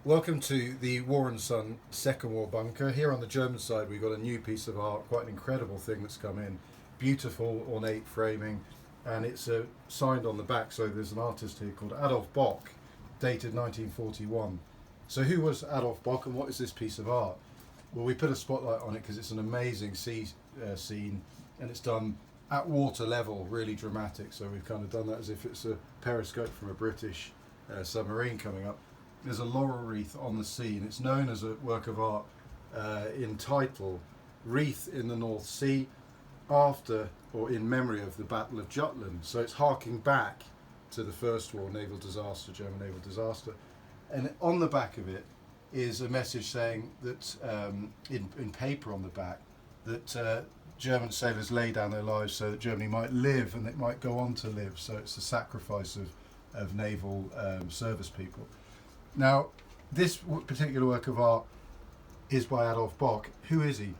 Welcome to the War and Son Second War Bunker. Here on the German side, we've got a new piece of art, quite an incredible thing that's come in. Beautiful, ornate framing, and it's signed on the back. So there's an artist here called Adolf Bock, dated 1941. So who was Adolf Bock, and what is this piece of art? Well, we put a spotlight on it because it's an amazing sea scene, and it's done at water level, really dramatic. So we've kind of done that as if it's a periscope from a British submarine coming up. There's a laurel wreath on the sea, and it's known as a work of art in title Wreath in the North Sea, after or in memory of the Battle of Jutland. So it's harking back to the First War, naval disaster, German naval disaster. And on the back of it is a message saying that, in paper on the back, that German sailors lay down their lives so that Germany might live and it might go on to live. So it's a sacrifice of naval service people. Now, this particular work of art is by Adolf Bock. Who is he?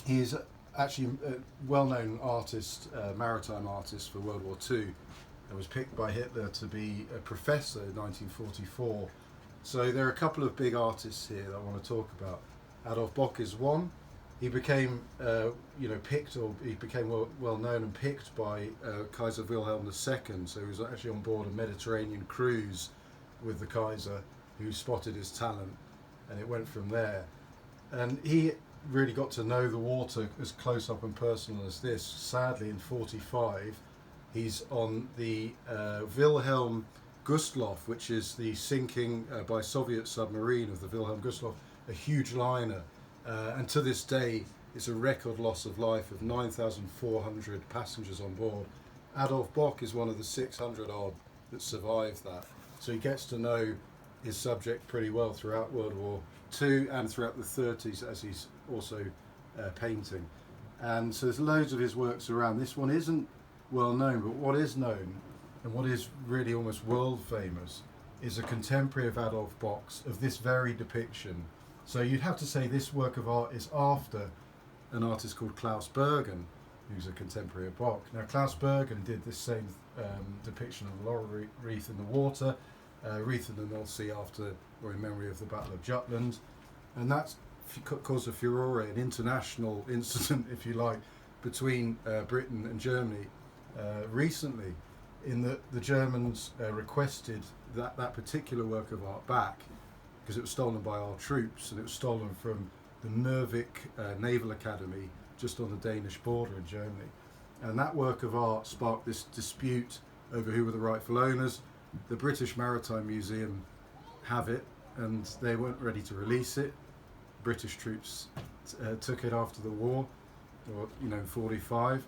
He is actually a well-known artist, maritime artist for World War II, and was picked by Hitler to be a professor in 1944. So there are a couple of big artists here that I want to talk about. Adolf Bock is one. He became, picked, or he became well known and picked by Kaiser Wilhelm II. So he was actually on board a Mediterranean cruise with the Kaiser, who spotted his talent, and it went from there. And he really got to know the water as close up and personal as this. Sadly, in 1945, he's on the Wilhelm Gustloff, which is the sinking by Soviet submarine of the Wilhelm Gustloff, a huge liner. And to this day, it's a record loss of life of 9,400 passengers on board. Adolf Bock is one of the 600 odd that survived that. So he gets to know his subject pretty well throughout World War II and throughout the 30s, as he's also painting. And so there's loads of his works around. This one isn't well known, but what is known, and what is really almost world famous, is a contemporary of Adolf Bock's of this very depiction. So you'd have to say this work of art is after an artist called Klaus Bergen, who's a contemporary of Bock. Now, Klaus Bergen did this same depiction of a laurel wreath in the water, Wreath in the North Sea after or in memory of the Battle of Jutland, and that's caused a furore, an international incident, if you like, between Britain and Germany recently, in that the Germans requested that particular work of art back because it was stolen by our troops, and it was stolen from the Nervik Naval Academy just on the Danish border in Germany. And that work of art sparked this dispute over who were the rightful owners. The British Maritime Museum have it, and they weren't ready to release it. British troops took it after the war, or in 1945.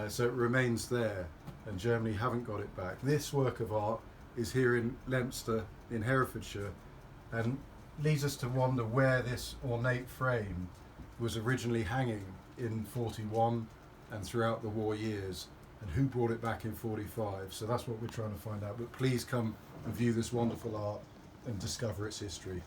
So it remains there, and Germany haven't got it back. This work of art is here in Leominster in Herefordshire, and leads us to wonder where this ornate frame was originally hanging in 41 and throughout the war years, and who brought it back in 45. So that's what we're trying to find out. But please come and view this wonderful art and discover its history.